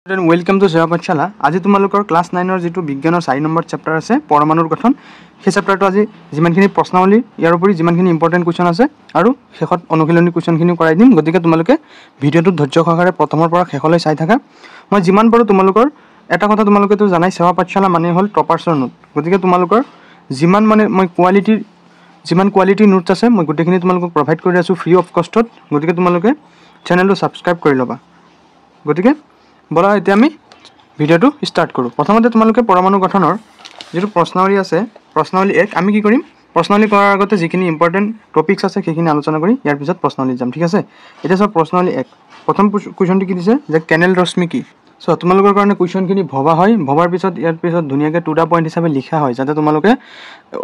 Welcome to सेवा पाठशाला। आज तुम्हारे क्लास 9 जी विज्ञान 4 नम्बर चैप्टार आछे परमाणुर गठन সেই चैप्टार आज जिमानखिनि प्रश्नावली यार उपरि जिमानखिनि इम्पर्टेन्ट क्वेश्चन आछे आरु शेषत अनुशीलनी क्वेश्चनखिनि कराइ दिम। गतिके तुमालोके भिडिओটো धैर्य सहकारे प्रथমৰ পৰা শেষলৈ চাই থাকা। মই जिमान पारो तुमालोকৰ এটা কথা तुमालोके तो জানাই सेवा पाठशाला माने हल टपार्सर नोट। गतिके तुमालोকৰ जिमान माने মই क्वालिटी जिमान क्वालिटी नोट्स आछे মই गटिखिनि तुमालोকক प्रोवाइड কৰি আছো फ्री অফ कस्टत। गतिके तुमालोके चेनेलটো সাবস্ক্ৰাইব কৰি লবা। गतिके बोला এতিয়া আমি ভিডিওটো স্টাৰ্ট কৰো। প্ৰথমতে তোমালোকে পৰমাণু গঠনৰ যেটো প্ৰশ্নাৱলী আছে প্ৰশ্নাৱলী 1 আমি কি কৰিম প্ৰশ্নাৱলী কৰাৰ আগতে যিখিনি ইম্পৰ্টেন্ট টপিকস আছে সেইখিনি আলোচনা কৰি ইয়াৰ পিছত প্ৰশ্নাৱলী যাম, ঠিক আছে। এতিয়া সব প্ৰশ্নাৱলী 1 প্ৰথম কোৱেশ্চনটো কি দিছে যে কেনেল ৰশ্মি কি। সো তোমালোকৰ কাৰণে কোৱেশ্চনখিনি ভবা হয়, ভবাৰ পিছত ইয়াৰ পিছত ধুনিয়াকে টু দা পইণ্ট হিচাপে লিখা হয় যাতে তোমালোকে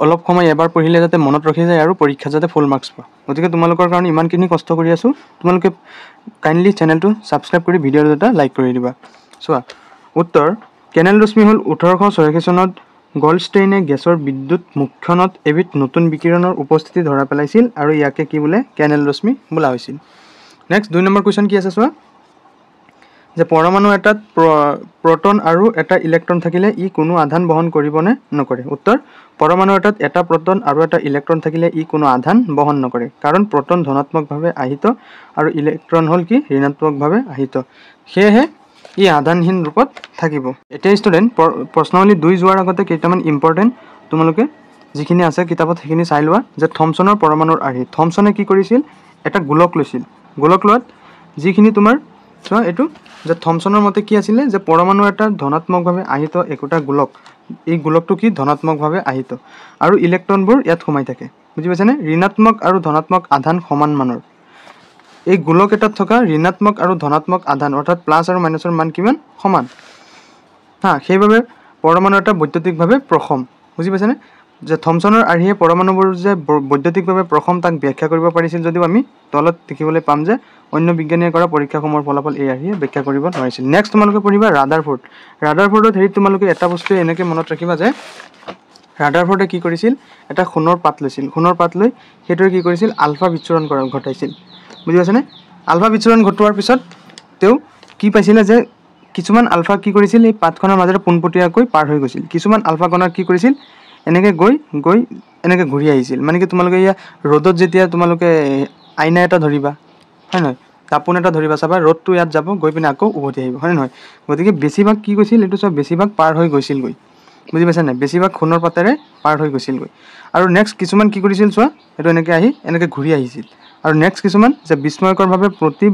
অলপ সময় এবাৰ পঢ়িলে যাতে মনত ৰখি যায় আৰু পৰীক্ষা যাতে ফুল মাৰ্কস পায়। গতিকে তোমালোকৰ কাৰণে ইমানখিনি কষ্ট কৰি আছো, তোমালোকে কাইন্ডলি চেনেলটো সাবস্ক্ৰাইব কৰি ভিডিওটো এটা লাইক কৰি দিবা। চোৱা उत्तर केनेल रश्मि हल 1886 सनत गल्डस्टेइने गैसर विद्युत मुख्यनत एबिट नतुन विकिरणर उपस्थिति धरा पेलाइছিল আৰু ইয়াকে কি बोले केनेल रश्मि बोला হৈছিল। नेक्स्ट 2 নম্বৰ क्वेश्चन কি আছে চোৱা যে परमाणु এটাত प्रोटन আৰু এটা ইলেক্ট্ৰন থাকিলে ই কোনো আধান বহন কৰিবনে নকৰে। उत्तर परमाणु এটাত এটা प्रोटन আৰু এটা ইলেক্ট্ৰন থাকিলে ই কোনো আধান বহন নকৰে কাৰণ प्रोटन ধনাত্মকভাৱে আহিত আৰু ইলেক্ট্ৰন হল কি ঋণাত্মকভাৱে আহিত, সেয়েহে ই আধানহীন ৰূপত থাকিব। এটা স্টুডেন্ট প্ৰশ্নাৱলী 2 যোৱাৰ আগতে কেইটামান ইম্পৰ্টেন্ট তোমালোকে যিখিনি আছে কিতাপত সেইখিনি চাই লোৱা যে থমসনৰ পৰমাণুৰ আৰ্হি। থমসনে কি কৰিছিল এটা গোলক লৈছিল, গোলক লোৱাত যিখিনি তোমাৰ চোৱা এটো যে থমসনৰ মতে কি আছিল যে পৰমাণু এটা ধনাত্মকভাৱে আহিত একোটা গোলক, এই গোলকটো কি ধনাত্মকভাৱে আহিত আৰু ইলেক্ট্ৰনবোৰ ইয়াত সোমাই থাকে, বুজি পাইছানে। ঋণাত্মক আৰু ধনাত্মক আধান সমান মানৰ এই গোলক এটাত থকা ঋণাত্মক আৰু ধনাত্মক আধান অৰ্থাৎ প্লাস আৰু মাইনাসৰ মান কিমান সমান। হ্যাঁ সেইভাবে পৰমাণু এটা বৈদ্যুতিকভাৱে প্ৰসম, বুজি পাইছানে। যে থমসনৰ আৰ্হিয়ে পৰমাণুবোৰ যে বৈদ্যুতিকভাৱে প্ৰসম তাক ব্যাখ্যা কৰিব পাৰিছিল যদিও আমি তলত দেখিবলৈ পাম যে অন্য বিজ্ঞানীয়ে কৰা পৰীক্ষাসমূহৰ ফলাফল এই আৰ্হিয়ে ব্যাখ্যা কৰিব নোৱাৰিছিল। নেক্সট তোমালোকে পঢ়িবা ৰাদাৰফোৰ্ড। ৰাদাৰফোৰ্ডত হেৰি তোমালোকে এটা বস্তু এনেকৈ মনত ৰাখিবা যে ৰাদাৰফোৰ্ডে কি কৰিছিল এটা সোণৰ পাত লৈছিল, সোণৰ পাত লৈ সেইটোৱে কি কৰিছিল আলফা বিচ্ছুৰণ ঘটাইছিল, বুজি পাইছানে। আলফা বিচ্ছুৰণ ঘটোৱাৰ পিছত তেওঁ কি পাইছিলে যে কিছুমান আলফা কি কৰিছিল এই পাতখনৰ মাজেৰে পোনপটীয়াকৈ পাৰ হৈ গৈছিল, কিছুমান আলফা কণা কি কৰিছিল এনেকৈ গৈ গৈ এনেকৈ ঘূৰি আহিছিল। মানে কি তোমালোকে ইয়া ৰ'দত যেতিয়া তোমালোকে আইনা এটা ধৰিবা হয় নহয়, তাপোন এটা ধৰিবা চাবা ৰ'দটো ইয়াত যাব গৈ পিনে আকৌ উভতি আহিব হয় নহয়। গতিকে বেছিভাগ কি কৈছিল এইটো চব বেছিভাগ পাৰ হৈ গৈছিল গৈ, বুজি পাইছা নাই, বেছিভাগ সোণৰ পাতেৰে পাৰ হৈ গৈছিল গৈ। আৰু নেক্সট কিছুমান কি কৰিছিল চোৱা এইটো এনেকৈ আহি এনেকৈ ঘূৰি আহিছিল। আৰু নেক্সট কিছুমান যে বিস্ময়কৰভাৱে প্ৰতি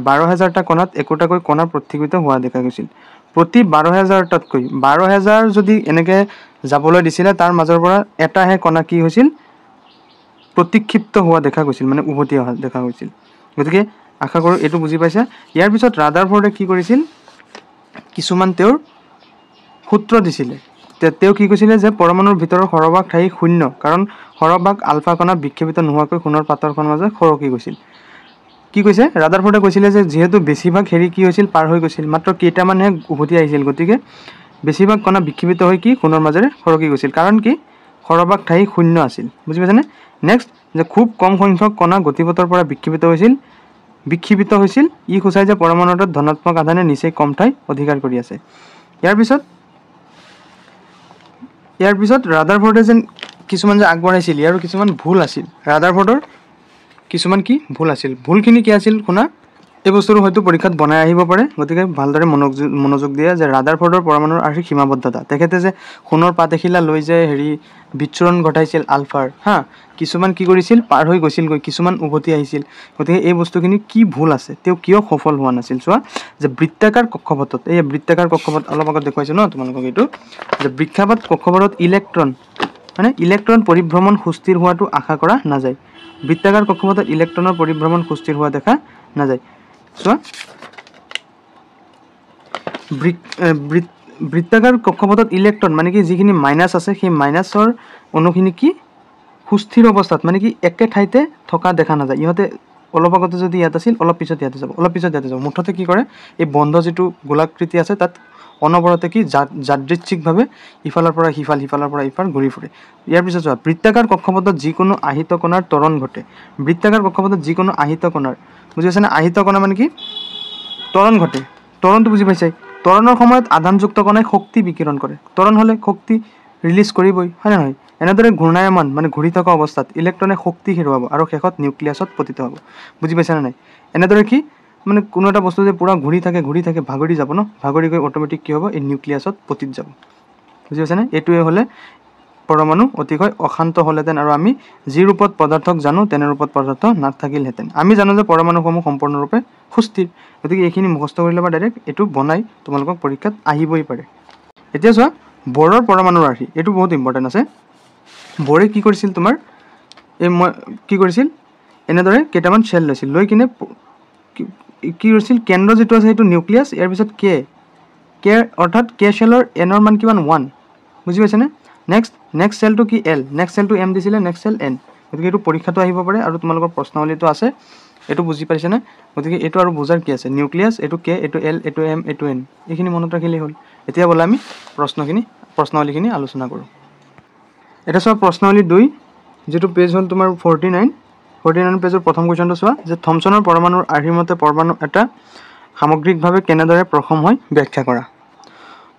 12,000টা কণাত একোটাকৈ কণা পৃথকীকৃত হোৱা দেখা গৈছিল। প্ৰতি 12,000টাতকৈ 12,000 যদি এনেকৈ যাবলৈ দিছিলে তাৰ মাজৰ পৰা এটাহে কণা কি হৈছিল প্ৰতিক্ষিপ্ত হোৱা দেখা গৈছিল, মানে উভতি অহা দেখা গৈছিল। গতিকে আশা কৰোঁ এইটো বুজি পাইছা। ইয়াৰ পিছত ৰাদাৰফোৰ্ডে কি কৰিছিল কিছুমান তেওঁৰ সূত্ৰ দিছিলে। তেওঁ কি কৈছিলে যে পৰমাণুৰ ভিতৰৰ সৰহভাগ ঠাই শূন্য কাৰণ সৰহভাগ আলফা কণা বিক্ষেপিত নোহোৱাকৈ সোণৰ পাতৰখন মাজত সৰকি গৈছিল। কি কৈছে ৰাদাৰফোৰ্ডে কৈছিলে যে যিহেতু বেছিভাগ হেৰি কি হৈছিল পাৰ হৈ গৈছিল মাত্ৰ কেইটামানহে উভতি আহিছিল, গতিকে বেছিভাগ কণা বিক্ষেপিত হৈ কি সোণৰ মাজেৰে সৰকি গৈছিল কাৰণ কি সৰহভাগ ঠাই শূন্য আছিল, বুজি পাইছানে। নেক্সট যে খুব কম সংখ্যক কণা গতিপথৰ পৰা বিক্ষেপিত হৈছিল ই সূচাই যে পৰমাণুটোত ধনাত্মক আধানে নিচেই কম ঠাই অধিকাৰ কৰি আছে। ইয়াৰ পিছত ৰাদাৰফোৰ্ডে যেন কিছুমান যে আগবঢ়াইছিল ইয়াৰো কিছুমান ভুল আছিল। ৰাদাৰফোৰ্ডৰ কিছুমান কি ভুল আছিল, ভুলখিনি কি আছিল শুনা, এই বস্তুটো হয়তো পৰীক্ষাত বনাই আহিব পাৰে, গতিকে ভালদৰে মনোযোগ দিয়ে যে ৰাদাৰফোৰ্ডৰ পৰমাণুৰ আৰ্হিৰ সীমাবদ্ধতা। তেখেতে যে সোণৰ পাত এখিলা লৈ যে হেৰি বিচ্ছুৰণ ঘটাইছিল আলফাৰ হা, কিছুমান কি কৰিছিল পাৰ হৈ গৈছিলগৈ, কিছুমান উভতি আহিছিল। গতিকে এই বস্তুখিনি কি ভুল আছে, তেওঁ কিয় সফল হোৱা নাছিল চোৱা যে বৃত্তাকাৰ কক্ষপথত, এই বৃত্তাকাৰ কক্ষপথ অলপ আগত দেখুৱাইছোঁ ন তোমালোকক, এইটো যে বৃক্ষাপাত কক্ষপথত ইলেক্ট্ৰন পৰিভ্ৰমণ সুস্থিৰ হোৱাটো আশা কৰা নাযায়। বৃত্তাকাৰ কক্ষপথত ইলেক্ট্ৰনৰ পৰিভ্ৰমণ সুস্থিৰ হোৱা দেখা নাযায়। চোৱা বৃত্তাকাৰ কক্ষপথত ইলেক্ট্ৰন মানে কি যিখিনি মাইনাছ আছে সেই মাইনাছৰ অণুখিনি কি সুস্থিৰ অৱস্থাত মানে কি একে ঠাইতে থকা দেখা নাযায়। ইহঁতে অলপ আগতে যদি ইয়াত আছিল অলপ পিছত ইয়াতে যাব, অলপ পিছত ইয়াতে যাব, মুঠতে কি কৰে এই বন্ধ যিটো গোলাকৃতি আছে তাত অনবৰতে কি যাদৃচ্ছিকভাৱে ইফালৰ পৰা সিফাল সিফালৰ পৰা ইফাল ঘূৰি ফুৰে। ইয়াৰ পিছত চোৱা বৃত্তাকাৰ কক্ষপথত যিকোনো আহিত কণাৰ ত্বৰণ ঘটে। বৃত্তাকাৰ কক্ষপথত যিকোনো আহিত কণাৰ, বুজি পাইছানে, আহিত কণা মানে কি ত্বৰণ ঘটে, ত্বৰণটো বুজি পাইছাই ত্বৰণৰ সময়ত আধানযুক্ত কণাই শক্তি বিকিৰণ কৰে ত্বৰণ হ'লে শক্তি ৰিলিজ কৰিবই হয় নে নহয় এনেদৰে ঘূৰ্ণায়মান মানে ঘূৰি থকা অৱস্থাত ইলেক্ট্ৰনে শক্তি হেৰুৱাব আৰু শেষত নিউক্লিয়াছত পতিত হ'ব বুজি পাইছা নে নাই এনেদৰে কি মানে কোনো এটা বস্তু যে পুৰা ঘূৰি থাকে ভাগৰি যাব ন ভাগৰি গৈ অট'মেটিক কি হ'ব এই নিউক্লিয়াছত পতিত যাব বুজি পাইছানে এইটোৱে হ'লে পৰমাণু অতিশয় অশান্ত হ'লহেঁতেন আৰু আমি যি ৰূপত পদাৰ্থক জানো তেনে ৰূপত পদাৰ্থ নাথাকিলহেঁতেন আমি জানো যে পৰমাণুসমূহ সম্পূৰ্ণৰূপে সুস্থিৰ গতিকে এইখিনি মুখস্থ কৰি ল'বা ডাইৰেক্ট এইটো বনাই তোমালোকক পৰীক্ষাত আহিবই পাৰে এতিয়া চোৱা বৰৰ পৰমাণুৰ আৰ্হি এইটো বহুত ইম্পৰ্টেণ্ট আছে বৰে কি কৰিছিল তোমাৰ এই মই কি কৰিছিল এনেদৰে কেইটামান চেল লৈছিল লৈ কিনে কি কৰিছিল কেন্দ্ৰ যিটো আছে সেইটো নিউক্লিয়াছ ইয়াৰ পিছত কে অৰ্থাৎ কে চেলৰ এনৰ মান কিমান 1 বুজি পাইছানে নেক্সট চেলটো কি এল নেক্সট চেলটো এম দিছিলে নেক্সট চেল এন গতিকে এইটো পৰীক্ষাটো আহিব পাৰে আৰু তোমালোকৰ প্ৰশ্নাৱলীটো আছে এইটো বুজি পাইছানে গতিকে এইটো আৰু বুজাৰ কি আছে নিউক্লিয়াছ এইটো কে এইটো এল এইটো এম এইটো এন এইখিনি মনত ৰাখিলেই হ'ল এতিয়া ব'লা আমি প্ৰশ্নাৱলীখিনি আলোচনা কৰোঁ এটা চোৱা প্ৰশ্নাৱলী 2 যেটো পেজ হ'ল তোমাৰ 49 পেজৰ প্ৰথম কুৱেশ্যনটো চোৱা যে থমছনৰ পৰমাণুৰ আৰ্হিৰ মতে পৰমাণু এটা সামগ্ৰিকভাৱে কেনেদৰে প্ৰথম হয় ব্যাখ্যা কৰা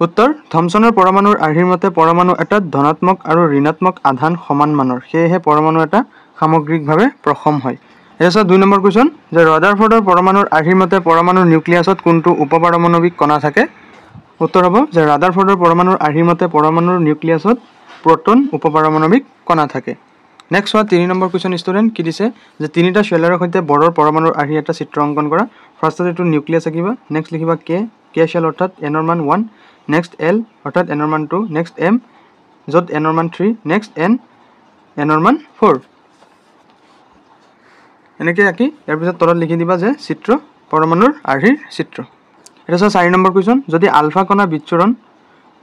উত্তৰ থমছনৰ পৰমাণুৰ আৰ্হিৰ মতে পৰমাণু এটা ধনাত্মক আৰু ঋণাত্মক আধান সমান মানৰ সেয়েহে পৰমাণু এটা সামগ্ৰিকভাৱে প্ৰথম হয় এটা চোৱা 2 নম্বৰ কুৱেশ্যন যে ৰাদাৰফৰ্ডৰ পৰমাণুৰ আৰ্হিৰ মতে পৰমাণুৰ নিউক্লিয়াছত কোনটো উপপাৰমাণৱিক কণা থাকে উত্তৰ হ'ব যে ৰাদাৰফৰ্ডৰ পৰমাণুৰ আৰ্হিৰ মতে পৰমাণুৰ নিউক্লিয়াছত প্ৰটন উপপাৰমাণৱিক কণা থাকে নেক্সট চোৱা 3 নম্বৰ কুৱেশ্যন ষ্টুডেণ্ট কি দিছে যে তিনিটা শেলাৰৰ সৈতে বৰৰ পৰমাণুৰ আৰ্হি এটা চিত্ৰ অংকন কৰা ফাৰ্ষ্টত এইটো নিউক্লিয়াছ আঁকিবা নেক্সট লিখিবা কে শেল অৰ্থাৎ এনৰ মান 1 নেক্সট এল অৰ্থাৎ এনৰ মান 2 নেক্সট এম য'ত এনৰ মান 3 নেক্সট এন এনৰ মান 4 এনেকৈ আঁকি ইয়াৰ পিছত তলত লিখি দিবা যে চিত্ৰ পৰমাণুৰ আৰ্হিৰ চিত্ৰ এটা চোৱা 4 নম্বৰ কুৱেশ্যন যদি আলফা কণা বিচ্ছুৰণ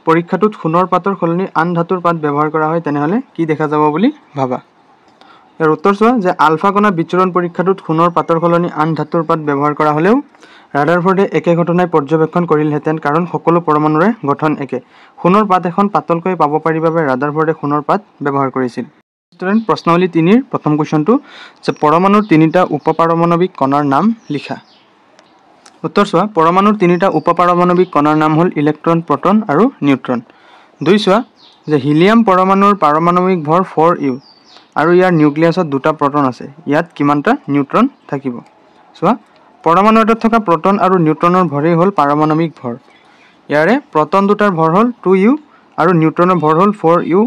পৰীক্ষাটোত সোণৰ পাতৰ সলনি আন ধাতুৰ পাত ব্যৱহাৰ কৰা হয় তেনেহ'লে কি দেখা যাব বুলি ভাবা ইয়াৰ উত্তৰ চোৱা যে আলফা কণা বিচ্ছুৰণ পৰীক্ষাটোত সোণৰ পাতৰ সলনি আন ধাতুৰ পাত ব্যৱহাৰ কৰা হ'লেও ৰাদাৰফৰ্ডে একে ঘটনাই পৰ্যবেক্ষণ কৰিলহেঁতেন কাৰণ সকলো পৰমাণুৰে গঠন একে সোণৰ পাত এখন পাতলকৈ পাব পাৰি বাবে ৰাদাৰফৰ্ডে সোণৰ পাত ব্যৱহাৰ কৰিছিল ষ্টুডেণ্ট প্ৰশ্নাৱলী 3 প্ৰথম কুৱেশ্যনটো যে পৰমাণুৰ তিনিটা উপপাৰমাণৱিক কণাৰ নাম লিখা উত্তৰ চোৱা পৰমাণুৰ তিনিটা উপপাৰমাণৱিক কণাৰ নাম হ'ল ইলেক্ট্ৰন প্ৰটন আৰু নিউট্ৰন 2 চোৱা যে হিলিয়াম পৰমাণুৰ পাৰমাণৱিক ভৰ 4u আৰু ইয়াৰ নিউক্লিয়াছত দুটা প্ৰটন আছে ইয়াত কিমানটা নিউট্ৰন থাকিব চোৱা পৰমাণু এটাত থকা প্ৰটন আৰু নিউট্ৰনৰ ভৰেই হ'ল পাৰমাণৱিক ভৰ ইয়াৰে প্ৰটন দুটাৰ ভৰ হ'ল 2u আৰু নিউট্ৰনৰ ভৰ হ'ল 4u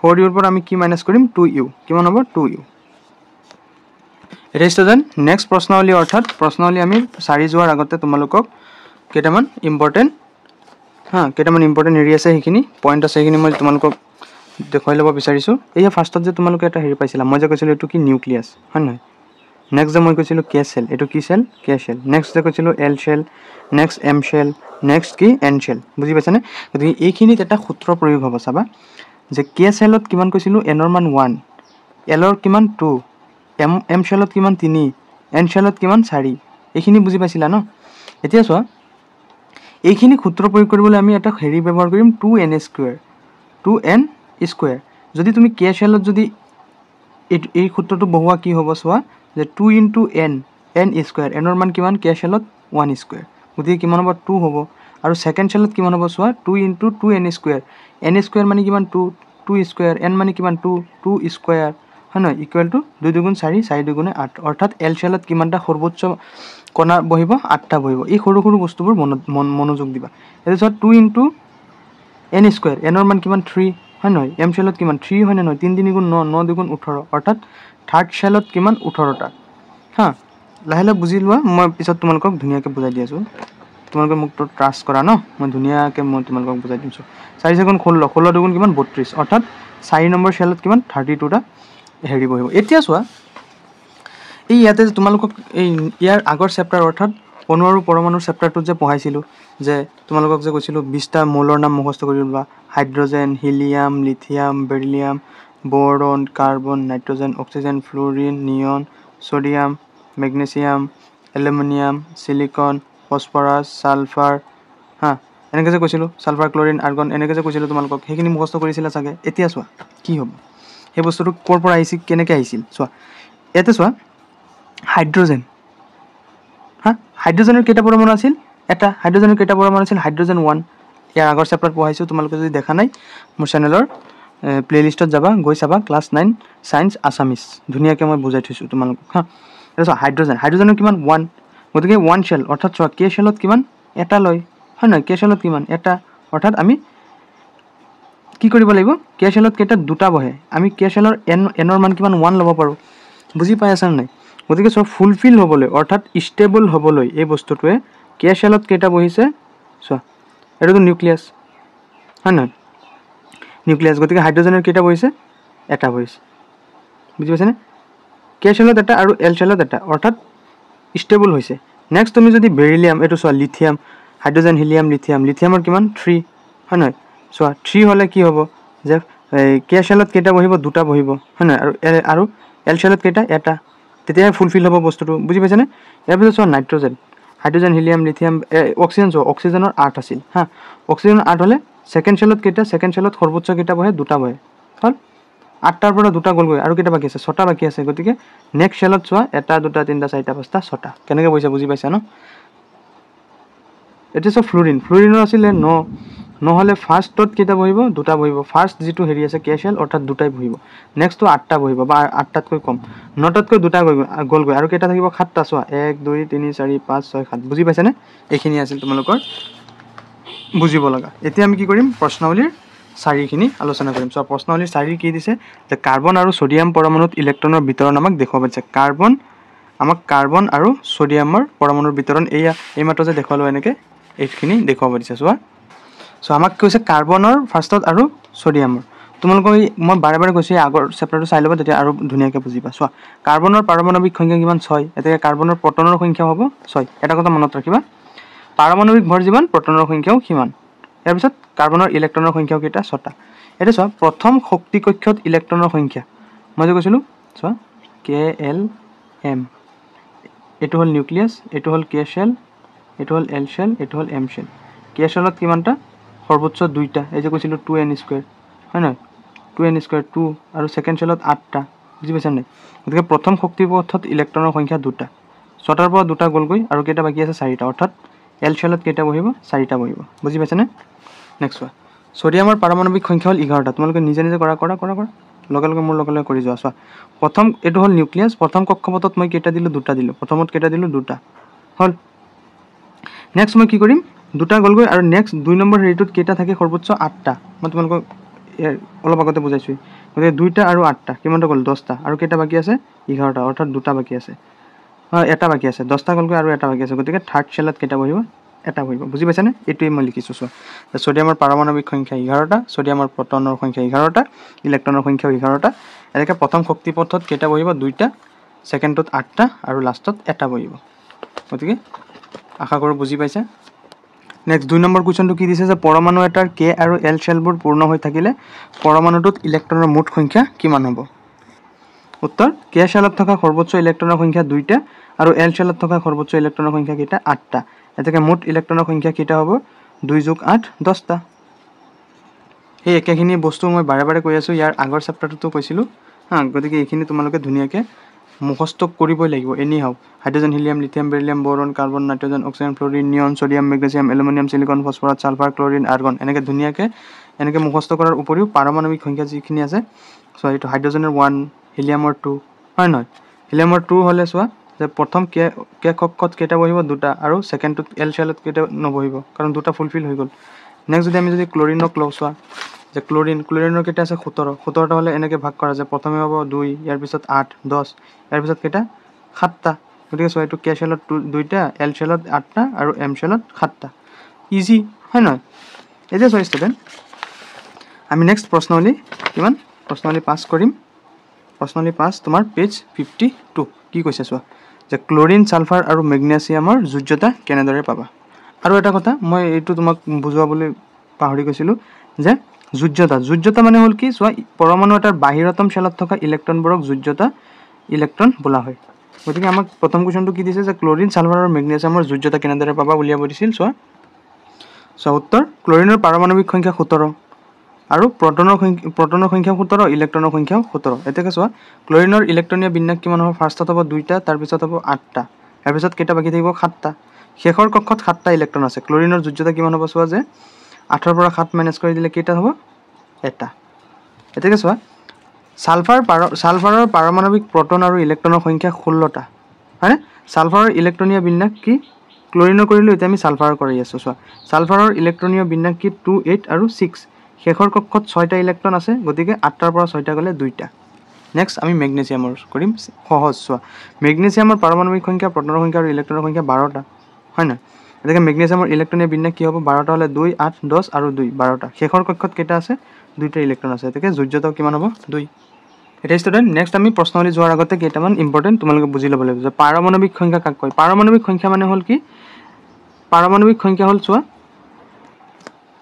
4uৰ পৰা আমি কি মাইনাছ কৰিম 2u কিমান হ'ব 2u এতিয়া ষ্টুডেণ্ট নেক্সট প্ৰশ্নাৱলী অৰ্থাৎ প্ৰশ্নাৱলী আমি 4 যোৱাৰ আগতে তোমালোকক কেইটামান ইম্পৰ্টেণ্ট এৰিয়া আছে সেইখিনি পইণ্ট আছে সেইখিনি মই তোমালোকক দেখুৱাই ল'ব বিচাৰিছোঁ এয়া ফাৰ্ষ্টত যে তোমালোকে এটা হেৰি পাইছিলা মই যে কৈছিলোঁ এইটো কি নিউক্লিয়াছ হয় নহয় নেক্সট যে মই কৈছিলোঁ কে চেল এইটো কি চেল কে চেল নেক্সট যে কৈছিলোঁ L cell next M cell next কি এন চেল বুজি পাইছানে গতিকে এইখিনিত এটা সূত্ৰ প্ৰয়োগ হ'ব চাবা যে কে চেলত কিমান কৈছিলোঁ এনৰ মান 1 এলৰ কিমান 2 এম চেলত কিমান 3 এন চেলত কিমান 4 এইখিনি বুজি পাইছিলা ন এতিয়া চোৱা এইখিনি সূত্ৰ প্ৰয়োগ কৰিবলৈ আমি এটা হেৰি ব্যৱহাৰ কৰিম 2n স্কোৱাৰ যদি তুমি কে চেলত যদি এই সূত্ৰটো বহুৱা কি হ'ব চোৱা যে 2 × n স্কোৱাৰ এনৰ মান কিমান কে চেলত 1 স্কোৱাৰ গতিকে কিমান হ'ব 2 হ'ব আৰু ছেকেণ্ড চেলত কিমান হ'ব চোৱা 2 × 2n স্কোৱাৰ n স্কোৱাৰ মানে কিমান 2 স্কোৱাৰ n মানে কিমান 2 স্কোৱাৰ হয় নহয় ইকুৱেল টু 2 × 4 4 × 8 অৰ্থাৎ এল চেলত কিমানটা সৰ্বোচ্চ কণা বহিব 8টা বহিব এই সৰু সৰু বস্তুবোৰ মনোযোগ দিবা এতিয়া চোৱা 2 × n স্কোৱাৰ এনৰ মান কিমান 3 হয় নহয় এম চেলত কিমান 3 হয় নহয় 3 3 × 9 9 2 × 18 অৰ্থাৎ থাৰ্ড চেলত কিমান 18টা হা লাহে লাহে বুজি লোৱা মই পিছত তোমালোকক ধুনীয়াকৈ বুজাই দি আছোঁ তোমালোকে মোক ট্ৰাষ্ট কৰা ন মই ধুনীয়াকৈ তোমালোকক বুজাই দিছোঁ 4 × 16 16 2 × কিমান 32 অৰ্থাৎ 4 নম্বৰ চেলত কিমান 32টা হেৰি বহিব এতিয়া চোৱা এই ইয়াতে তোমালোকক এই ইয়াৰ আগৰ চেপ্টাৰ অৰ্থাৎ অণু আৰু পৰমাণুৰ চেপ্টাৰটোত যে পঢ়াইছিলোঁ যে তোমালোকক যে কৈছিলোঁ 20টা মৌলৰ নাম মুখস্থ কৰি লোৱা hydrogen helium lithium beryllium boron carbon nitrogen oxygen fluorine neon sodium magnesium aluminium silicon phosphorus sulphur হা এনেকৈ যে কৈছিলোঁ ছালফাৰ ক্লৰিন আৰ্গন এনেকৈ যে কৈছিলোঁ তোমালোকক সেইখিনি মুখস্থ কৰিছিলা চাগে এতিয়া চোৱা কি হ'ব সেই বস্তুটো ক'ৰ পৰা আহিছিল কেনেকৈ আহিছিল চোৱা ইয়াতে চোৱা হাইড্ৰজেন হা হাইড্ৰজেনৰ কেইটা পৰমাণু আছিল এটা হাইড্ৰোজেনৰ কেইটা পৰমাণু আছিল হাইড্ৰোজেন 1 ইয়াৰ আগৰ চেপ্টাৰত পঢ়াইছোঁ তোমালোকে যদি দেখা নাই মোৰ চেনেলৰ প্লেলিষ্টত যাবা গৈ চাবা ক্লাছ 9 সায়েন্স আসামিজ ধুনীয়াকৈ মই বুজাই থৈছোঁ তোমালোকক হা এটা হাইড্ৰোজেনৰ কিমান 1 গতিকে 1 শেল অৰ্থাৎ চোৱা কে শেলত কিমান এটা লয় হয় নহয় কে শেলত কিমান এটা অৰ্থাৎ আমি কি কৰিব লাগিব কে শেলত কেইটা দুটা বহে আমি কে শেলৰ এনৰ মান কিমান 1 ল'ব পাৰোঁ বুজি পাই আছা নাই গতিকে চোৱা ফুলফিল হ'বলৈ অৰ্থাৎ ষ্টেবল হ'বলৈ এই বস্তুটোৱে কে শেলত কেইটা বহিছে চোৱা এটাতো নিউক্লিয়াছ হয় নহয় নিউক্লিয়াছ গতিকে হাইড্ৰোজেনৰ কেইটা বহিছে এটা বহিছে বুজি পাইছানে কে শেলত এটা আৰু এল শেলত এটা অৰ্থাৎ ষ্টেবল হৈছে নেক্সট তুমি যদি বেৰিলিয়াম এইটো চোৱা লিথিয়াম হাইড্ৰোজেন হিলিয়াম লিথিয়ামৰ কিমান 3 হয় নহয় চোৱা 3 হ'লে কি হ'ব যে কে শেলত কেইটা বহিব দুটা বহিব হয় নহয় আৰু এল শেলত কেইটা এটা তেতিয়াহে ফুলফিল হ'ব বস্তুটো বুজি পাইছানে ইয়াৰ পিছত চোৱা nitrogen hydrogen helium lithium oxygen চোৱা অক্সিজেনৰ 8 আছিল হা অক্সিজেনৰ 8 হ'লে সেকেন্ড শেলত কেইটা সেকেন্ড শেলত সৰ্বোচ্চ কেইটা বহে দুটা বহে হ'ল 8টাৰ পৰা দুটা গ'লগৈ আৰু কেইটা বাকী আছে 6টা বাকী আছে গতিকে নেক্সট শেলত চোৱা 1 2 3 4 5 6টা কেনেকৈ বহিছে বুজি পাইছা ন এতিয়া চোৱা ফ্লুৰিনৰ আছিলে 9 নহ'লে ফাৰ্ষ্টত কেইটা বহিব দুটা বহিব ফাৰ্ষ্ট যিটো হেৰি আছে কে শেল অৰ্থাৎ দুটাই বহিব নেক্সটটো 8টা বহিব বা 8টাতকৈ কম 9টাতকৈ দুটা গ'লগৈ আৰু কেইটা থাকিব 7টা চোৱা 1 2 3 4 5 6 7 বুজি পাইছানে এইখিনি আছিল তোমালোকৰ বুজিব লগা এতিয়া আমি কি কৰিম প্ৰশ্নাৱলীৰ চাৰিখিনি আলোচনা কৰিম চোৱা প্ৰশ্নাৱলীৰ চাৰি কি দিছে যে কাৰ্বন আৰু সোডিয়াম পৰমাণুত ইলেক্ট্ৰনৰ বিতৰণ আমাক দেখুৱাব দিছে কাৰ্বন আৰু সোডিয়ামৰ পৰমাণুৰ বিতৰণ এই মাত্ৰ যে দেখুৱালো এনেকৈ এইখিনি দেখুৱাব দিছে চোৱা আমাক কৈছে কাৰ্বনৰ ফাৰ্ষ্টত আৰু সোডিয়ামৰ তোমালোকক মই বাৰে বাৰে কৈছোঁ আগৰ চেপ্টাৰটো চাই ল'বা তেতিয়া আৰু ধুনীয়াকৈ বুজিবা চোৱা কাৰ্বনৰ পাৰমাণৱিক সংখ্যা কিমান 6 এতিয়া কাৰ্বনৰ প্ৰটনৰ সংখ্যা হ'ব 6 এটা কথা মনত ৰাখিবা পাৰমাণৱিক ভৰ যিমান প্ৰটনৰ সংখ্যাও সিমান ইয়াৰ পিছত কাৰ্বনৰ ইলেক্ট্ৰনৰ সংখ্যাও কেইটা 6টা এটা চোৱা প্ৰথম শক্তি কক্ষত ইলেক্ট্ৰনৰ সংখ্যা মই যে কৈছিলোঁ চোৱা কে এল এম এইটো হ'ল নিউক্লিয়াছ এইটো হ'ল কে শেল এইটো হ'ল এল শেল এইটো হ'ল এম শেল কে শেলত কিমানটা সৰ্বোচ্চ 2টা এই যে কৈছিলোঁ 2n² হয় নহয় 2n² 2 আৰু সেকেন্ড শেলত 8টা বুজি পাইছা নাই গতিকে প্ৰথম শক্তি পথত ইলেক্ট্ৰনৰ সংখ্যা 2টা 6টাৰ পৰা 2টা গ'লগৈ আৰু কেইটা বাকী আছে 4টা অৰ্থাৎ এল শেলত কেইটা বহিব 4টা বহিব বুজি পাইছানে নেক্সট চোৱা সোডিয়ামৰ পাৰমাণৱিক সংখ্যা হ'ল 11টা তোমালোকে নিজে কৰা লগে মোৰ লগে কৰি যোৱা চোৱা প্ৰথম এইটো হ'ল নিউক্লিয়াছ প্ৰথম কক্ষপথত মই কেইটা দিলোঁ 2টা দিলোঁ প্ৰথমত কেইটা দিলোঁ 2টা হ'ল নেক্সট মই কি কৰিম 2টা গ'লগৈ আৰু নেক্সট 2 নম্বৰ হেৰিটোত কেইটা থাকে সৰ্বোচ্চ 8টা মই তোমালোকক অলপ আগতে বুজাইছোঁ গতিকে 2টা আৰু 8টা কিমানটা গ'ল 10টা আৰু কেইটা বাকী আছে 11টা অৰ্থাৎ 2টা বাকী আছে এটা বাকী আছে 10টা গ'লগৈ আৰু এটা বাকী আছে গতিকে থাৰ্ড শেলত কেইটা বহিব এটা বহিব বুজি পাইছানে এইটোৱেই মই লিখিছোঁ চোৱা সোডিয়ামৰ পাৰমাণৱিক সংখ্যা 11টা সোডিয়ামৰ প্ৰটনৰ সংখ্যা 11টা ইলেক্ট্ৰনৰ সংখ্যাও 11টা এনেকৈ প্ৰথম শক্তি পথত কেইটা বহিব 2টা সেকেণ্ডত 8টা আৰু লাষ্টত এটা বহিব গতিকে আশা কৰোঁ বুজি পাইছা নেক্সট 2 নম্বৰ কুৱেশ্যনটো কি দিছে যে পৰমাণু এটাৰ কে আৰু এল শেলবোৰ পূৰ্ণ হৈ থাকিলে পৰমাণুটোত ইলেক্ট্ৰনৰ মুঠ সংখ্যা কিমান হ'ব উত্তৰ কে শেলত থকা সৰ্বোচ্চ ইলেক্ট্ৰনৰ সংখ্যা 2টা আৰু এল শেলত থকা সৰ্বোচ্চ ইলেক্ট্ৰনৰ সংখ্যা কেইটা 8টা এতেকে মুঠ ইলেক্ট্ৰনৰ সংখ্যা কেইটা হ'ব 2 + 8 10টা এই একেখিনি বস্তু মই বাৰে বাৰে কৈ আছোঁ ইয়াৰ আগৰ চেপ্টাৰটো কৈছিলোঁ হা গতিকে এইখিনি তোমালোকে ধুনীয়াকৈ মুখস্থ কৰিবই লাগিব anyhow hydrogen helium lithium beryllium boron carbon nitrogen oxygen fluorine neon sodium magnesium aluminium silicon phosphorus sulphur chlorine argon এনেকৈ ধুনীয়াকৈ এনেকৈ মুখস্থ কৰাৰ উপৰিও পাৰমাণৱিক সংখ্যা যিখিনি আছে চোৱা এইটো হাইড্ৰোজেনৰ 1 হিলিয়ামৰ 2 হয় নহয় হিলিয়ামৰ 2 হ'লে চোৱা যে প্ৰথম কে কক্ষত কেইটা বহিব 2টা আৰু সেকেণ্ডটোত এল শেলত কেইটা নবহিব কাৰণ 2টা ফুলফিল হৈ গ'ল নেক্সট যদি আমি ক্লৰিনক লওঁ চোৱা যে ক্লৰিনৰ কেইটা আছে 17টা হ'লে এনেকৈ ভাগ কৰা যে প্ৰথমে হ'ব 2 ইয়াৰ পিছত 8 10 ইয়াৰ পিছত কেইটা 7টা গতিকে চোৱা এইটো কে শেলত 2টা এল শেলত 8টা আৰু এম শেলত 7টা ইজি হয় নহয় এতিয়া চোৱা ষ্টুডেণ্ট আমি নেক্সট প্ৰশ্নাৱলী কিমান প্ৰশ্নাৱলী 5 কৰিম প্ৰশ্নাৱলী 5 তোমাৰ পেজ 52 কি কৈছে চোৱা যে ক্লৰিন ছালফাৰ আৰু মেগনেছিয়ামৰ যোজ্যতা কেনেদৰে পাবা আৰু এটা কথা মই এইটো তোমাক বুজুৱাবলৈ পাহৰি গৈছিলোঁ যে যোজ্যতা মানে হ'ল কি চোৱা পৰমাণু এটাৰ বাহিৰতম শেলত থকা ইলেক্ট্ৰনবোৰক যোজ্যতা ইলেক্ট্ৰন বোলা হয় গতিকে আমাক প্ৰথম কুৱেশ্যনটো কি দিছে যে ক্লৰিন ছালফাৰ আৰু মেগনেছিয়ামৰ যোজ্যতা কেনেদৰে পাবা উলিয়াব দিছিল চোৱা উত্তৰ ক্লৰিনৰ পাৰমাণৱিক সংখ্যা 17 আৰু প্ৰটনৰ সংখ্যা 17 ইলেক্ট্ৰনৰ সংখ্যাও 17 এতেকে চোৱা ক্লৰিনৰ ইলেক্ট্ৰনীয় বিন্যাস কিমান হ'ব ফাৰ্ষ্টত হ'ব 2টা তাৰ পিছত হ'ব 8টা ইয়াৰ পিছত কেইটা বাকী থাকিব 7টা শেষৰ কক্ষত 7টা ইলেক্ট্ৰন আছে ক্লোৰিনৰ যোজ্যতা কিমান হ'ব চোৱা যে 8ৰ পৰা 7 মাইনাছ কৰি দিলে কেইটা হ'ব এটা এটাকে চোৱা সালফাৰৰ পাৰমাণবিক প্ৰটন আৰু ইলেক্ট্ৰনৰ সংখ্যা 16টা হয়নে সালফাৰৰ ইলেক্ট্ৰনীয় বিন্যাস কি ক্লোৰিনৰ কৰিলো এতিয়া আমি সালফাৰৰ কৰি আছো চোৱা সালফাৰৰ ইলেক্ট্ৰনীয় বিন্যাস কি 2 8 আৰু 6 শেষৰ কক্ষত 6টা ইলেক্ট্ৰন আছে গতিকে 8টাৰ পৰা 6টা গলে 2টা নেক্সট আমি ম্যাগনেসিয়ামৰ কৰিম সহজ চোৱা ম্যাগনেসিয়ামৰ পাৰমাণবিক সংখ্যা প্ৰটনৰ সংখ্যা আৰু ইলেক্ট্ৰনৰ সংখ্যা 12টা হয় না এটাকে ম্যাগনেসিয়ামৰ ইলেক্ট্ৰনীয় বিন্যাস কি হ'ব 12টা হলে 2 8 10 আৰু 2 12টা শেষৰ কক্ষত কেইটা আছে 2টা ইলেক্ট্ৰন আছে এটাকে যোজ্যতা কিমান হ'ব 2 এটা স্টুডেন্ট নেক্সট আমি প্ৰশ্নলি যোৱাৰ আগতে কেইটামান ইম্পৰ্টেন্ট তোমালোকে বুজি ল'ব লাগিব যে পাৰমাণবিক সংখ্যা কাক কয় পাৰমাণবিক সংখ্যা মানে হ'ল কি পাৰমাণবিক সংখ্যা হ'ল চোৱা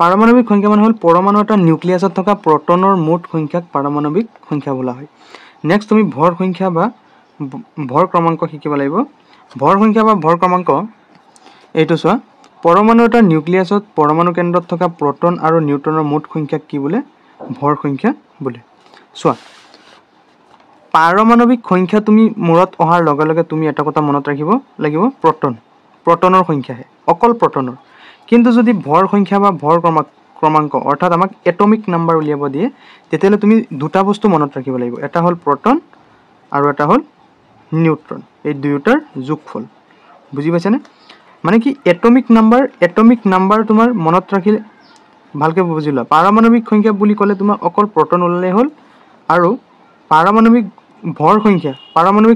পাৰমাণবিক সংখ্যা মানে হ'ল পৰমাণু এটা নিউক্লিয়াছত থকা প্ৰটনৰ মুঠ সংখ্যাক পাৰমাণবিক সংখ্যা বোলা হয় নেক্সট তুমি ভৰ সংখ্যা বা ভৰ ক্ৰমাঙ্ক শিকিব লাগিব ভৰ সংখ্যা বা ভৰ ক্ৰমাঙ্ক এইটো চোৱা পৰমাণু এটা নিউক্লিয়াছত পৰমাণু কেন্দ্ৰত থকা প্ৰটন আৰু নিউট্ৰনৰ মুঠ সংখ্যাক কি বোলে ভৰ সংখ্যা বোলে চোৱা পাৰমাণবিক সংখ্যা তুমি মূৰত অহাৰ লগে লগে তুমি এটা কথা মনত ৰাখিব লাগিব প্ৰটনৰ সংখ্যাহে অকল প্ৰটনৰ কিন্তু যদি ভৰ সংখ্যা বা ভৰ ক্ৰমাঙ্ক অৰ্থাৎ আমাক এটমিক নাম্বাৰ উলিয়াব দিয়ে তেতিয়ালে তুমি দুটা বস্তু মনত ৰাখিব লাগিব এটা হ'ল প্ৰটন আৰু এটা হ'ল নিউট্ৰন এই দুয়োটাৰ যোগফল বুজি পাইছানে মানে কি এটমিক নাম্বাৰ তোমাৰ মনত ৰাখিলে ভালকে বুজি লোৱা পাৰমাণবিক সংখ্যা বুলি ক'লে তোমাৰ অকল প্ৰটন ওলালে হ'ল আৰু পাৰমাণবিক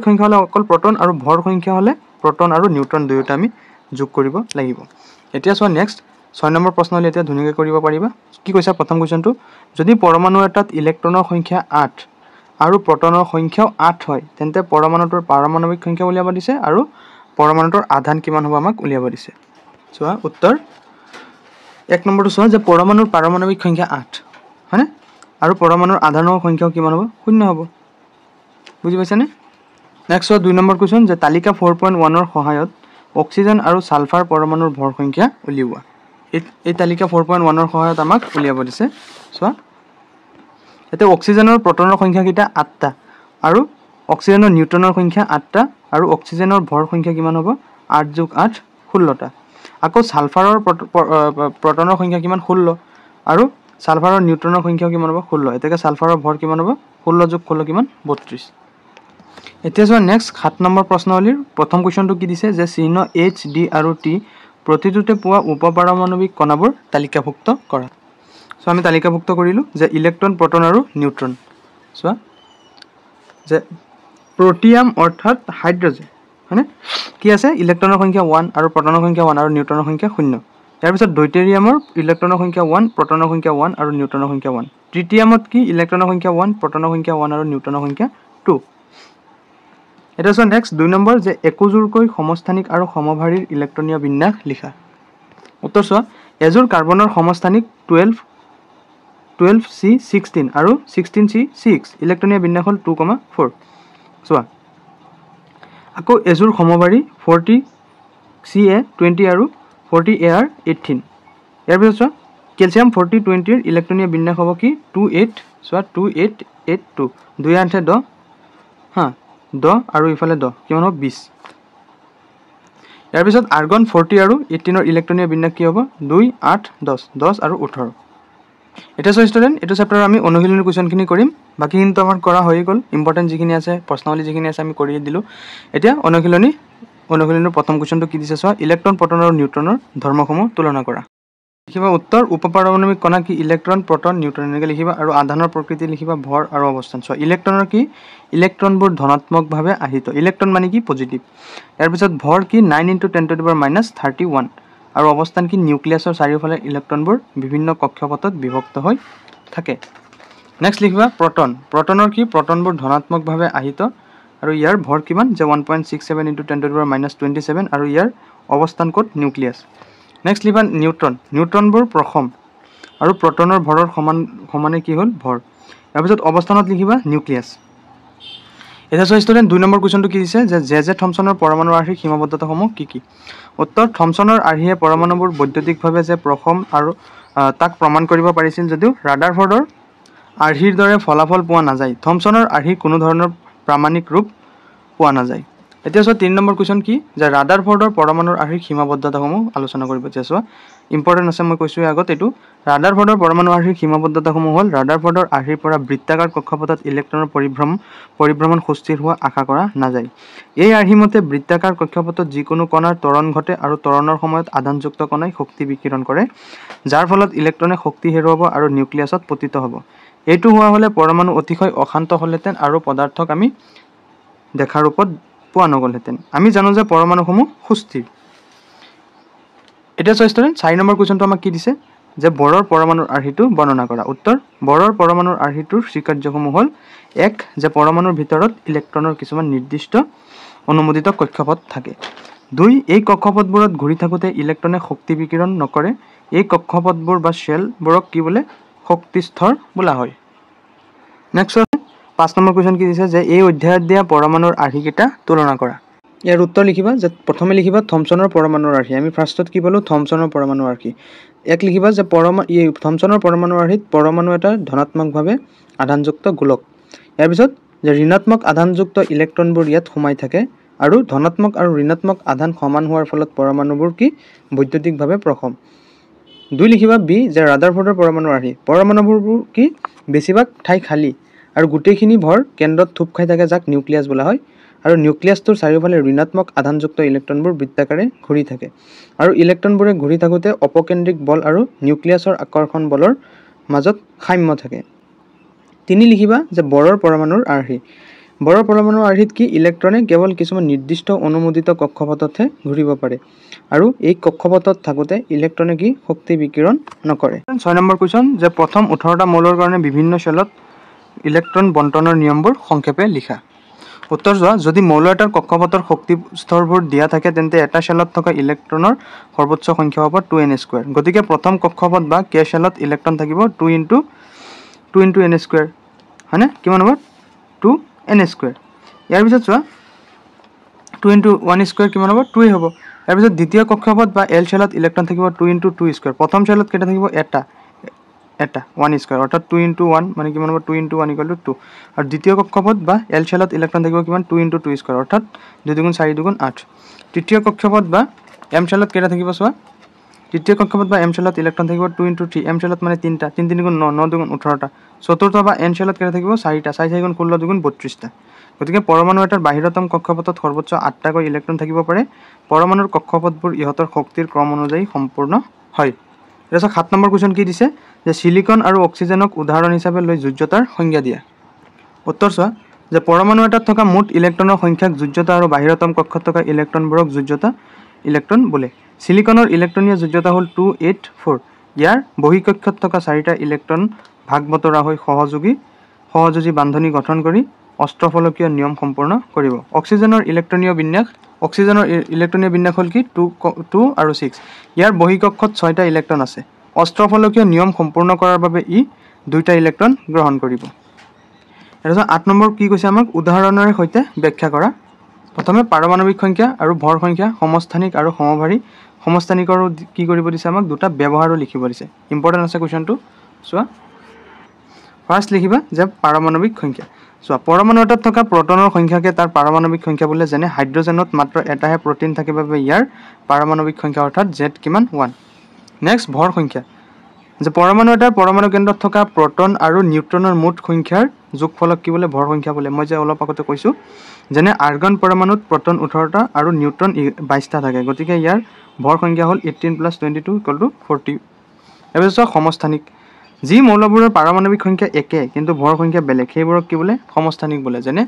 সংখ্যা হলে অকল প্ৰটন আৰু ভৰ সংখ্যা হলে প্ৰটন আৰু নিউট্ৰন দুয়োটা আমি যোগ কৰিব লাগিব এতিয়া চোৱা নেক্সট 6 নম্বৰ প্ৰশ্নলৈ এতিয়া ধুনীয়াকৈ কৰিব পাৰিবা কি কৈছা প্ৰথম কোৱেশ্চনটো যদি পৰমাণু এটাত ইলেক্ট্ৰনৰ সংখ্যা 8 আৰু প্ৰটনৰ সংখ্যাও 8 হয় তেন্তে পৰমাণুটোৰ পাৰমাণবিক সংখ্যা উলিয়াব দিছে আৰু পৰমাণুটোৰ আধান কিমান হ'ব আমাক উলিয়াব দিছে চোৱা উত্তৰ 1 নম্বৰটো চোৱা যে পৰমাণুৰ পাৰমাণবিক সংখ্যা 8 হয়নে আৰু পৰমাণুৰ আধানৰ সংখ্যাও কিমান হ'ব 0 হ'ব বুজি পাইছানে নেক্সট 2 নম্বৰ কোৱেশ্চন যে তালিকা 4.1 ৰ সহায়ত অক্সিজেন আৰু সালফাৰ পৰমাণুৰ ভৰ সংখ্যা উলিওৱা এই তালিকা 4.1 ৰ সহায়ত আমাক উলিয়াব দিছে চোৱা এতে অক্সিজেনৰ প্ৰটনৰ সংখ্যা কিটা 8টা আৰু অক্সিজেনৰ নিউট্ৰনৰ সংখ্যা 8টা আৰু অক্সিজেনৰ ভৰ সংখ্যা কিমান হ'ব 8 + 8 16টা আকৌ সালফাৰৰ প্ৰটনৰ সংখ্যা কিমান 16 আৰু সালফাৰৰ নিউট্ৰনৰ সংখ্যা কিমান হ'ব 16 এতেকে সালফাৰৰ ভৰ কিমান হ'ব 16 + 16 কিমান 32 এতিয়া চোৱা নেক্সট 7 নম্বৰ প্ৰশ্নৱলীৰ প্ৰথম কোৱেশ্চনটো কি দিছে যে চিহ্ন H D আৰু T প্ৰতিটোতে পোৱা উপপাৰমাণবিক কণাবোৰ তালিকাভুক্ত কৰা সো আমি তালিকাভুক্ত কৰিলো যে ইলেক্ট্ৰন প্ৰটন আৰু নিউট্ৰন চোৱা যে প্ৰোটিয়াম অৰ্থাৎ হাইড্ৰজেন হয়নে কি আছে ইলেক্ট্ৰনৰ সংখ্যা 1 আৰু প্ৰটনৰ সংখ্যা 1 আৰু নিউট্ৰনৰ সংখ্যা 0 ইয়াৰ পিছত deuteriumৰ ইলেক্ট্ৰনৰ সংখ্যা 1 প্ৰটনৰ সংখ্যা 1 আৰু নিউট্ৰনৰ সংখ্যা 1 ট্ৰিটিয়ামত কি ইলেক্ট্ৰনৰ সংখ্যা 1 প্ৰটনৰ সংখ্যা 1 আৰু নিউট্ৰনৰ সংখ্যা 2 এটা আছে নেক্সট 2 নম্বৰ যে একোজোৰকৈ সমস্থানিক আৰু সমভাৰীৰ ইলেক্ট্ৰনীয় বিন্যাস লিখা উত্তৰ চোৱা এজোৰ কাৰ্বনৰ সমস্থানিক 12C16 আৰু 16C6 ইলেক্ট্ৰনীয় বিন্যাস হ'ল 2,4 চোৱা আকৌ এজোৰ সমভাৰী 40Ca20 আৰু 40Ar 18 ইয়াৰ পিছত চোৱা ক্যালসিয়াম 4020 ৰ ইলেক্ট্ৰনীয় বিন্যাস হ'ব কি 28 চোৱা 2882 2 8 10 হা 10 আৰু ইফালে 10 কিমান হ'ব 20 ইয়াৰ পিছত আৰ্গন 40 আৰু 18 ৰ ইলেক্ট্ৰনীয় বিন্যাস কি হ'ব 2 8 10 10 আৰু 18 এটা সো ষ্টুডেন্ট এটো চেপ্টাৰ আমি অনুশীলনী কোৱেশ্চনখিনি কৰিম বাকি কিন্তু আমাৰ কৰা হৈ গল ইম্পৰ্টেন্ট যিখিনি আছে প্ৰশ্নাৱলী যিখিনি আছে আমি কৰি দিলো এতিয়া অনুশীলনীৰ প্ৰথম কোৱেশ্চনটো কি দিছে চোৱা ইলেক্ট্ৰন প্ৰটন আৰু নিউট্ৰনৰ ধৰ্মসমূহ তুলনা কৰা লিখিবা উত্তৰ উপপাৰমাণবিক কণা কি ইলেক্ট্ৰন প্ৰটন নিউট্ৰন এনেকৈ লিখিবা আৰু আধানৰ প্ৰকৃতি লিখিবা ভৰ আৰু অৱস্থান চোৱা ইলেক্ট্ৰনৰ কি ইলেক্ট্ৰনবোৰ ধনাত্মকভাৱে আহিত ইলেক্ট্ৰন মানে কি পজিটিভ ইয়াৰ পিছত ভৰ কি 9 × 10⁻³ 31 আৰু অৱস্থান কি নিউক্লিয়াছৰ চাৰিওফালে ইলেক্ট্ৰনবোৰ বিভিন্ন কক্ষপথত বিভক্ত হৈ থাকে নেক্সট লিখিবা প্ৰটনৰ কি প্ৰটনবোৰ ধনাত্মকভাৱে আহিত আৰু ইয়াৰ ভৰ কিমান যে 1.67 × 10⁻27 আৰু ইয়াৰ অৱস্থান ক'ত নিউক্লিয়াছ নেক্সট লিখিবা নিউট্ৰনবোৰ প্ৰথম আৰু প্ৰটনৰ ভৰৰ সমানে কি হ'ল ভৰ ইয়াৰ পিছত অৱস্থানত লিখিবা নিউক্লিয়াছ এটা সো ষ্টুডেন্ট 2 নম্বৰ কোৱেশ্চনটো কি দিছে যে থমসনৰ পৰমাণু আৰ্হিৰ সীমাবদ্ধতাসমূহ কি উত্তৰ থমসনৰ আৰ্হিয়ে পৰমাণুবোৰ বৈদ্যুতিকভাৱে যে প্ৰথম আৰু তাক প্ৰমাণ কৰিব পাৰিছিল যদিও ৰাদাৰফৰ্ডৰ আৰ্হিৰ দৰে ফলাফল পোৱা নাযায় থমসনৰ আৰ্হিৰ কোনো ধৰণৰ প্ৰামাণিক ৰূপ পোৱা নাযায় এতিয়া চোৱা 3 নম্বৰ কুৱেশ্যন কি যে ৰাদাৰফৰ্ডৰ পৰমাণুৰ আৰ্হিৰ সীমাবদ্ধতাসমূহ আলোচনা কৰিব। এতিয়া চোৱা ইম্পৰ্টেণ্ট আছে, মই কৈছোঁ আগত এইটো ৰাদাৰফৰ্ডৰ পৰমাণু আৰ্হিৰ সীমাবদ্ধতাসমূহ হ'ল ৰাদাৰফৰ্ডৰ আৰ্হিৰ পৰা বৃত্তাকাৰ কক্ষপথত ইলেক্ট্ৰনৰ পৰিভ্ৰমণ সুস্থিৰ হোৱা আশা কৰা নাযায়। এই আৰ্হি মতে বৃত্তাকাৰ কক্ষপথত যিকোনো কণাৰ ত্বৰণ ঘটে আৰু ত্বৰণৰ সময়ত আধানযুক্ত কণাই শক্তি বিকিৰণ কৰে, যাৰ ফলত ইলেক্ট্ৰনে শক্তি হেৰুৱাব আৰু নিউক্লিয়াছত পতিত হ'ব। এইটো হোৱা হ'লে পৰমাণু অতিশয় অশান্ত হ'লহেঁতেন আৰু পদাৰ্থক আমি দেখাৰ ৰূপত পোৱা নগ'লহেঁতেন। আমি জানো যে পৰমাণুসমূহ সুস্থিৰ। এতিয়া চোৱা ষ্টুডেণ্ট 4 নম্বৰ কুৱেশ্যনটো আমাক কি দিছে যে বৰৰ পৰমাণুৰ আৰ্হিটো বৰ্ণনা কৰা। উত্তৰ বৰৰ পৰমাণুৰ আৰ্হিটোৰ স্বীকাৰ্যসমূহ হ'ল 1 যে পৰমাণুৰ ভিতৰত ইলেক্ট্ৰনৰ কিছুমান নিৰ্দিষ্ট অনুমোদিত কক্ষপথ থাকে। 2 এই কক্ষপথবোৰত ঘূৰি থাকোঁতে ইলেক্ট্ৰনে শক্তি বিকিৰণ নকৰে। এই কক্ষপথবোৰ বা শ্বেলবোৰক কি বোলে শক্তিস্তৰ বোলা হয়। নেক্সট 5 নম্বৰ কুৱেশ্যন কি দিছে যে এই অধ্যায়ত দিয়া পৰমাণুৰ আৰ্হিকেইটা তুলনা কৰা। ইয়াৰ উত্তৰ লিখিবা যে প্ৰথমে লিখিবা থমছনৰ পৰমাণুৰ আৰ্হি। আমি ফাৰ্ষ্টত কি পালোঁ থমছনৰ পৰমাণুৰ আৰ্হি। এক লিখিবা যে থমছনৰ পৰমাণুৰ আৰ্হিত পৰমাণু এটা ধনাত্মকভাৱে আধানযুক্ত গোলক। ইয়াৰ পিছত যে ঋণাত্মক আধানযুক্ত ইলেক্ট্ৰনবোৰ ইয়াত সোমাই থাকে আৰু ধনাত্মক আৰু ঋণাত্মক আধান সমান হোৱাৰ ফলত পৰমাণুবোৰ কি বৈদ্যুতিকভাৱে প্ৰসম। 2 লিখিবা বি যে ৰাদাৰফৰ্ডৰ পৰমাণুৰ আৰ্হি। পৰমাণুবোৰ কি বেছিভাগ ঠাই খালী আৰু গোটেইখিনি ভৰ কেন্দ্ৰত থোপ খাই থাকে, যাক নিউক্লিয়াছ বোলা হয়। আৰু নিউক্লিয়াছটোৰ চাৰিওফালে ঋণাত্মক আধানযুক্ত ইলেক্ট্ৰনবোৰ বৃত্তাকাৰে ঘূৰি থাকে আৰু ইলেক্ট্ৰনবোৰে ঘূৰি থাকোঁতে অপকেন্দ্ৰিক বল আৰু নিউক্লিয়াছৰ আকৰ্ষণ বলৰ মাজত সাম্য থাকে। 3 লিখিবা যে বৰৰ পৰমাণুৰ আৰ্হি। বৰৰ পৰমাণুৰ আৰ্হিত কি ইলেক্ট্ৰনে কেৱল কিছুমান নিৰ্দিষ্ট অনুমোদিত কক্ষপথতহে ঘূৰিব পাৰে আৰু এই কক্ষপথত থাকোঁতে ইলেক্ট্ৰনে কি শক্তি বিকিৰণ নকৰে। 6 নম্বৰ কুৱেশ্যন যে প্ৰথম 18টা মৌলৰ কাৰণে বিভিন্ন শ্বেলত ইলেক্ট্ৰন বণ্টনৰ নিয়মবোৰ সংক্ষেপে লিখা। উত্তৰ চোৱা যদি মৌল এটাৰ কক্ষপথৰ শক্তি স্তৰবোৰ দিয়া থাকে তেন্তে এটা শ্বেলত থকা ইলেক্ট্ৰনৰ সৰ্বোচ্চ সংখ্যা হ'ব 2n²। গতিকে প্ৰথম কক্ষপথ বা কে শ্বেলত ইলেক্ট্ৰন থাকিব 2 × n², হয়নে? কিমান হ'ব 2n²। ইয়াৰ পিছত চোৱা 2 × 1² কিমান হ'ব 2 হ'ব। ইয়াৰ পিছত দ্বিতীয় কক্ষপথ বা এল শ্বেলত ইলেক্ট্ৰন থাকিব 2 × 2²। প্ৰথম শ্বেলত কেইটা থাকিব এটা 1² অৰ্থাৎ 2 × 1 মানে কিমান হ'ব 2 × 1 = 2। আৰু দ্বিতীয় কক্ষপথ বা এল শ্বেলত ইলেক্ট্ৰন থাকিব কিমান 2 × 2² অৰ্থাৎ 2 × 4 = 8। তৃতীয় কক্ষপথ বা এম শ্বেলত কেইটা থাকিব চোৱা তৃতীয় কক্ষপথ বা এম শ্বেলত ইলেক্ট্ৰন থাকিব 2 × 3। এম শ্বেলত মানে 3টা 3 × 3 = 9, 9 × 2 = 18টা। চতুৰ্থ বা এন শ্বেলত কেইটা থাকিব 4টা 4 × 4 = 16, 2 × 32টা। গতিকে পৰমাণু এটাৰ বাহিৰতম কক্ষপথত সৰ্বোচ্চ 8টাকৈ ইলেক্ট্ৰন থাকিব পাৰে। পৰমাণুৰ কক্ষপথবোৰ ইহঁতৰ শক্তিৰ ক্ৰম অনুযায়ী সম্পূৰ্ণ হয়। তাৰপিছত 7 নম্বৰ কুৱেশ্যন কি দিছে যে সিলিকন আৰু অক্সিজেনক উদাহৰণ হিচাপে লৈ যোজ্যতাৰ সংজ্ঞা দিয়া। উত্তৰ চোৱা যে পৰমাণু এটাত থকা মুঠ ইলেক্ট্ৰনৰ সংখ্যাক যোজ্যতা আৰু বাহিৰতম কক্ষত থকা ইলেক্ট্ৰনবোৰক যোজ্যতা ইলেক্ট্ৰন বোলে। সিলিকনৰ ইলেক্ট্ৰনীয় যোজ্যতা হ'ল 284। ইয়াৰ বহিঃকক্ষত থকা 4টা ইলেক্ট্ৰন ভাগ বতৰা হৈ সহযোজী বান্ধনি গঠন কৰি অষ্টফলকীয় নিয়ম সম্পূৰ্ণ কৰিব। অক্সিজেনৰ ইলেক্ট্ৰনীয় বিন্যাস হ'ল কি 2 আৰু 6। ইয়াৰ বহিঃকক্ষত 6টা ইলেক্ট্ৰন আছে। অষ্টফলকীয় নিয়ম সম্পূৰ্ণ কৰাৰ বাবে ই 2টা ইলেক্ট্ৰন গ্ৰহণ কৰিব। তাৰপিছত 8 নম্বৰ কি কৈছে আমাক উদাহৰণেৰে সৈতে ব্যাখ্যা কৰা। প্ৰথমে পাৰমাণৱিক সংখ্যা আৰু ভৰ সংখ্যা সমস্থানিক আৰু সমভাৰী। সমস্থানিকৰো কি কৰিব দিছে আমাক দুটা ব্যৱহাৰো লিখিব দিছে। ইম্পৰ্টেণ্ট আছে কুৱেশ্যনটো চোৱা। ফাৰ্ষ্ট লিখিবা যে পাৰমাণৱিক সংখ্যা। চোৱা পৰমাণু এটাত থকা প্ৰটনৰ সংখ্যাকে তাৰ পাৰমাণৱিক সংখ্যা বোলে। যেনে হাইড্ৰজেনত মাত্ৰ এটাহে প্ৰটিন থাকে বাবে ইয়াৰ পাৰমাণৱিক সংখ্যা অৰ্থাৎ Z কিমান 1। নেক্সট ভৰ সংখ্যা যে পৰমাণু এটাৰ পৰমাণু কেন্দ্ৰত থকা প্ৰটন আৰু নিউট্ৰনৰ মুঠ সংখ্যাৰ যোগফলক কি বোলে ভৰ সংখ্যা বোলে। মই যে অলপ আগতে কৈছোঁ যেনে আৰ্গন পৰমাণুত প্ৰটন 18টা আৰু নিউট্ৰন 22টা থাকে। গতিকে ইয়াৰ ভৰ সংখ্যা হ'ল 18 + 22 = 40। তাৰপিছত সমস্থানিক যি মৌলবোৰৰ পাৰমাণৱিক সংখ্যা একে কিন্তু ভৰ সংখ্যা বেলেগ সেইবোৰক কি বোলে সমস্থানিক বোলে। যেনে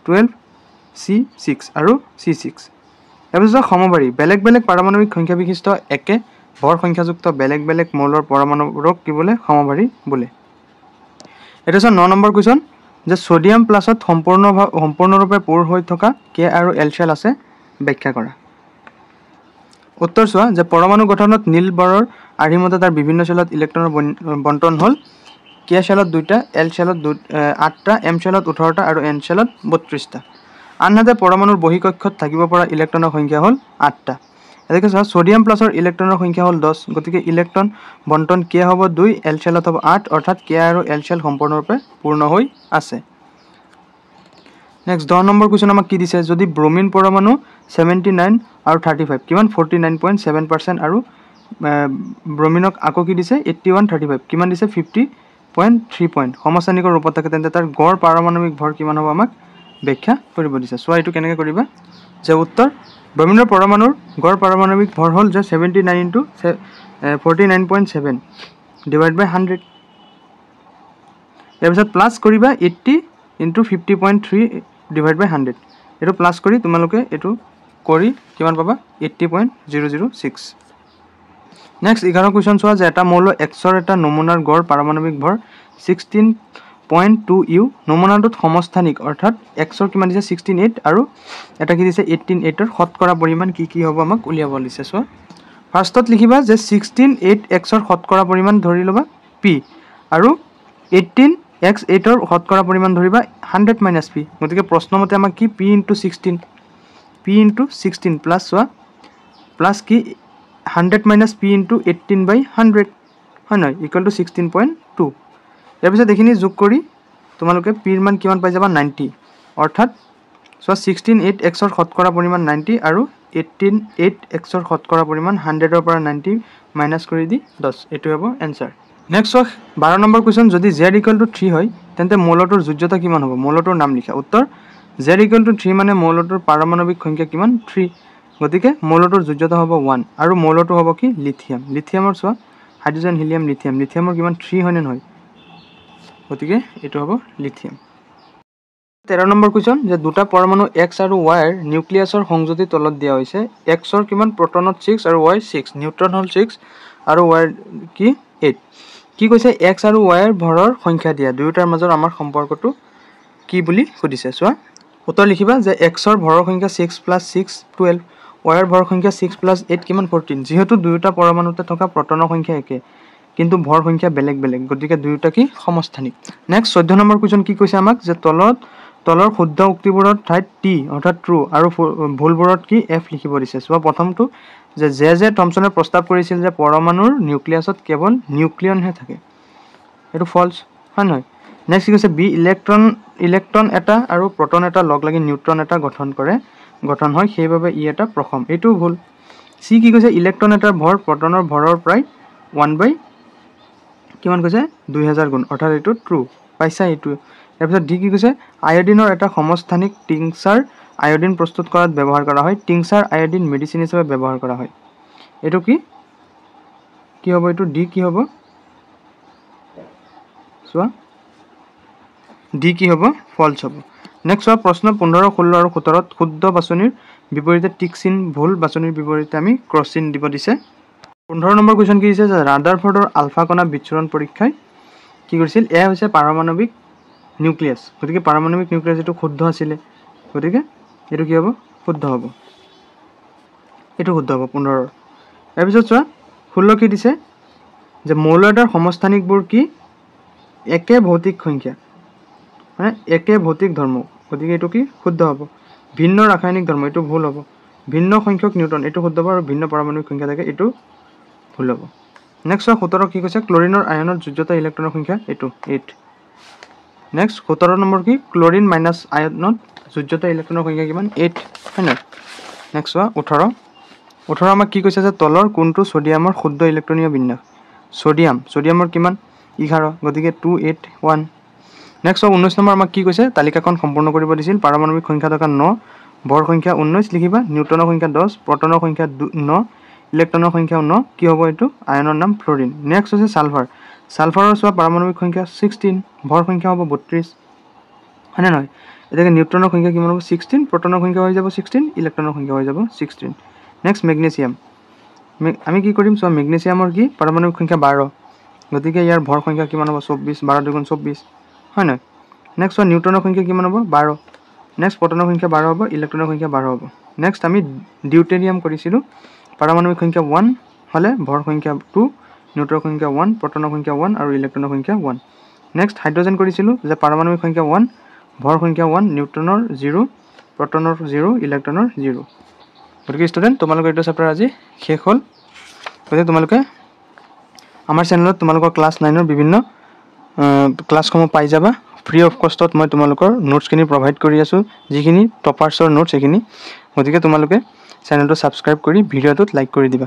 12C6 আৰু C6। তাৰপিছত সমভাৰী বেলেগ বেলেগ পাৰমাণৱিক সংখ্যা বিশিষ্ট একে ভৰ সংখ্যাযুক্ত বেলেগ বেলেগ মৌলৰ পৰমাণুবোৰক কি বোলে সমভাৰী বোলে। এটা 9 নম্বৰ কুৱেশ্যন যে সোডিয়াম প্লাছত সম্পূৰ্ণৰূপে পূৰ হৈ থকা কে আৰু এল শ্বেল আছে ব্যাখ্যা কৰা। উত্তৰ চোৱা যে পৰমাণু গঠনত নীল বৰৰ আৰ্হিমতে তাৰ বিভিন্ন শ্বেলত ইলেক্ট্ৰনৰ বণ্টন হ'ল কে শ্বেলত 2টা, এল শ্বেলত 8টা, এম শ্বেলত 18টা আৰু এন শ্বেলত 32টা। আনহাতে পৰমাণুৰ বহিঃকক্ষত থাকিব পৰা ইলেক্ট্ৰনৰ সংখ্যা হ'ল 8টা। এনেকৈ চোৱা সোডিয়াম প্লাছৰ ইলেক্ট্ৰনৰ সংখ্যা হ'ল 10। গতিকে ইলেক্ট্ৰন বণ্টন কে হ'ব 2, এল শ্বেলত হ'ব 8 অৰ্থাৎ কে আৰু এল শ্বেল সম্পূৰ্ণৰূপে পূৰ্ণ হৈ আছে। নেক্সট 10 নম্বৰ কুৱেশ্যন আমাক কি দিছে যদি ব্ৰমিন পৰমাণু 79 আৰু 35 কিমান 49.7% আৰু ব্ৰমিনক আকৌ কি দিছে 8135 কিমান দিছে 50.3 পইণ্ট সমস্থানিকৰ ৰূপত থাকে তেন্তে তাৰ গড় পাৰমাণবিক ভৰ কিমান হ'ব আমাক ব্যাখ্যা কৰিব দিছে চোৱা এইটো কেনেকৈ কৰিবা যে উত্তৰ ব্ৰমিনৰ পৰমাণুৰ গড় পাৰমাণবিক ভৰ হ'ল যে 79 into 49.7 ডিভাইড বাই 100 ইয়াৰ পিছত প্লাছ কৰিবা 80 into 50.3 ডিভাইড বাই 100 এইটো প্লাছ কৰি তোমালোকে এইটো কৰি কিমান পাবা 80.006 নেক্সট 11 কুৱেশ্যন চোৱা যে এটা মৌল এক্সৰ এটা নমুনাৰ গড় পাৰমাণবিক ভৰ 16.2 ইউ নমুনাটোত সমস্থানিক অৰ্থাৎ এক্সৰ কিমান দিছে 16.8 আৰু এটা কি দিছে 18.8 ৰ শতকৰা পৰিমাণ কি কি হ'ব আমাক উলিয়াব দিছে চোৱা ফাৰ্ষ্টত লিখিবা যে 16.8 এক্সৰ শতকৰা পৰিমাণ ধৰি ল'বা পি আৰু 18x8 ৰ শতকৰা পৰিমাণ ধৰিবা 100 মাইনাছ পি গতিকে প্ৰশ্নমতে আমাক কি p into 16 প্লাছ চোৱা প্লাছ কি 100 মাইনাছ p into 18/100 হয় নহয় ইকুৱেল টু 16.2 ইয়াৰ পিছত এইখিনি যোগ কৰি তোমালোকে p ৰ মান কিমান পাই যাবা 90 অৰ্থাৎ চোৱা 16.8x ৰ শতকৰা পৰিমাণ 90 আৰু 18.8x ৰ শতকৰা পৰিমাণ 100 ৰ পৰা 90 মাইনাছ কৰি দি 10 এইটো হ'ব এনসাৰ নেক্সট 12 নম্বৰ কুৱেশ্যন যদি z ইকুৱেল টু 3 হয় তেন্তে মৌলটোৰ যোজ্যতা কিমান হ'ব মৌলটোৰ নাম লিখা উত্তৰ z ইকুৱেল টু 3 মানে মৌলটোৰ পাৰমাণবিক সংখ্যা কিমান 3 গতিকে মৌলটোৰ যোজ্যতা হ'ব 1 আৰু মৌলটো হ'ব কি লিথিয়াম লিথিয়ামৰ চোৱা হাইড্ৰোজেন হিলিয়াম লিথিয়ামৰ কিমান 3 হয় নে নহয় গতিকে এইটো হ'ব লিথিয়াম 13 নম্বৰ কুৱেশ্যন যে দুটা পৰমাণু x আৰু y ৰ নিউক্লিয়াছৰ সংযুতি তলত দিয়া হৈছে x ৰ কিমান প্ৰটনত 6 আৰু y 6 নিউট্ৰন হ'ল 6 আৰু y কি 8 কি কৈছে x আৰু y ৰ ভৰৰ সংখ্যা দিয়া দুয়োটাৰ মাজৰ আমাৰ সম্পৰ্কটো কি বুলি সুধিছে চোৱা উত্তৰ লিখিবা যে x ৰ ভৰৰ সংখ্যা 6 + 6 12 y ৰ ভৰৰ সংখ্যা 6 + 8 কিমান 14 যেহেতু দুয়োটা পৰমাণুতে থকা প্ৰটনৰ সংখ্যা একে কিন্তু ভৰ সংখ্যা বেলেগ বেলেগ গতিকে দুয়োটা কি সমস্থানিক নেক্সট 14 নম্বৰ কুৱেশ্যন কি কৈছে আমাক যে তলৰ শুদ্ধ উক্তিবোৰৰ ঠাইত t অৰ্থাৎ ট্ৰু আৰু ভুলবোৰত কি f লিখিব দিছে চোৱা প্ৰথমটো যে থমসনে প্ৰস্তাৱ কৰিছিল যে পৰমাণুৰ নিউক্লিয়াছত কেৱল নিউক্লিয়নহে থাকে এটো ফলছ হয় নহয় নেক্সট কি কৈছে বি ইলেক্ট্ৰন এটা আৰু প্ৰটন এটা লগ লাগি নিউট্ৰন এটা গঠন হয় সেইভাবে ই এটা প্ৰথম এটো ভুল সি কি কৈছে ইলেক্ট্ৰন এটাৰ ভৰ প্ৰটনৰ ভৰৰ প্ৰায় 1 কিমান কৈছে 2000 গুণ অৰ্থাৎ এটো ট্ৰু পাইছা এটো তাৰপিছত ডি কি কৈছে আয়োডিনৰ এটা সমস্থানিক টিংচাৰ আয়োডিন প্ৰস্তুত কৰাত ব্যৱহাৰ কৰা হয় টিংচাৰ আয়োডিন মেডিচিন হিচাপে ব্যৱহাৰ কৰা হয় এটো কি হ'ব এটো ডি কি হ'ব চোৱা ডি কি হ'ব ফলছ হ'ব নেক্সট চোৱা প্ৰশ্ন 15 16 আৰু 17 ত শুদ্ধ বাছনিৰ বিপৰীতে টিক চিন ভুল বাছনিৰ বিপৰীতে আমি ক্ৰছ চিন দিব দিছে 15 নম্বৰ কোৱেশ্চন কি দিছে যে ৰাদাৰফৰ্ডৰ আলফা কণা বিচ্ছুৰণ পৰীক্ষায় কি কৰিছিল এ হৈছে পাৰমাণবিক নিউক্লিয়াছ গতিকে পাৰমাণবিক নিউক্লিয়াছ এটো শুদ্ধ আছিল গতিকে এটো কি হ'ব শুদ্ধ হ'ব এটো শুদ্ধ হ'ব 15 তাৰ পিছত চোৱা 16 কি দিছে যে মৌল এটাৰ সমস্থানিকবোৰ কি একে ভৌতিক সংখ্যা মানে একে ভৌতিক ধৰ্ম গতিকে এটো কি শুদ্ধ হ'ব ভিন্ন ৰাসায়নিক ধৰ্ম এটো ভুল হ'ব ভিন্ন সংখ্যক নিউটন এটো শুদ্ধ হ'ব আৰু ভিন্ন পাৰমাণবিক সংখ্যা থাকে এটো ভুল হ'ব নেক্সট 17 কি কৈছে ক্লোৰিনৰ আয়নৰ যোজ্যতা ইলেক্ট্ৰনৰ সংখ্যা এটো 8 নেক্সট 17 নম্বৰ কি ক্লোৰিন মাইনাস আয়নত যোজ্যতা ইলেক্ট্ৰনৰ সংখ্যা কিমান 8 হয়নে নেক্সট 18 আমাক কি কৈছে যে তলৰ কোনটো সোডিয়ামৰ শুদ্ধ ইলেক্ট্ৰনীয় বিন্যাস সোডিয়ামৰ কিমান 11 গতিকে 281 নেক্সট 19 নম্বৰ আমাক কি কৈছে তালিকাখন সম্পূৰ্ণ কৰিব দিছিল পাৰমাণবিক সংখ্যা থকা 9 ভৰ সংখ্যা 19 লিখিবা নিউটনৰ সংখ্যা 10 প্ৰটনৰ সংখ্যা 9 ইলেক্ট্ৰনৰ সংখ্যা 9 কি হ'ব এটো আয়নৰ নাম ফ্লোৰিন নেক্সট হৈছে সালফাৰৰ সোৱা পাৰমাণবিক সংখ্যা 16 ভৰ সংখ্যা হ'ব 32 হয়নে নহয় এটাকে নিউটনৰ সংখ্যা কিমান হ'ব 16 প্ৰটনৰ সংখ্যা হৈ যাব 16 ইলেক্ট্ৰনৰ সংখ্যা হৈ যাব 16 নেক্সট মেগনেছিয়াম আমি কি কৰিম সোৱা মেগনেছিয়ামৰ কি পাৰমাণবিক সংখ্যা 12 গতিকে ইয়াৰ ভৰ সংখ্যা কিমান হ'ব 24 12 দুগুণ 24 হয় না নেক্সট নিউটনৰ সংখ্যা কিমান হ'ব 12 নেক্সট প্ৰটনৰ সংখ্যা 12 হ'ব ইলেক্ট্ৰনৰ সংখ্যা 12 হ'ব নেক্সট আমি ডিউটেৰিয়াম কৰিছিলো পাৰমাণবিক সংখ্যা 1 হলে ভৰ সংখ্যা 2 নিউটনৰ সংখ্যা 1 প্ৰটনৰ সংখ্যা 1 আৰু ইলেক্ট্ৰনৰ সংখ্যা 1 নেক্সট হাইড্ৰোজেন কৰিছিলো যে পাৰমাণবিক সংখ্যা 1 ভৰ সংখ্যা 1 নিউটনৰ 0 প্ৰটনৰ 0 ইলেক্ট্ৰনৰ 0 গতিকে ষ্টুডেন্ট তোমালোকৰ এটা চেপ্টাৰ আজি শেষ হ'ল গতিকে তোমালোকে আমাৰ চেনেলত তোমালোকৰ ক্লাস 9 ৰ বিভিন্ন ক্লাছসমূহ পাই যাবা ফ্ৰী অফ কষ্টত মই তোমালোকৰ নোটছখিনি প্ৰভাইড কৰি আছোঁ, যিখিনি টপাৰ্ছৰ নোটছ সেইখিনি। গতিকে তোমালোকে চেনেলটো ছাবস্ক্ৰাইব কৰি ভিডিঅ'টোত লাইক কৰি দিবা।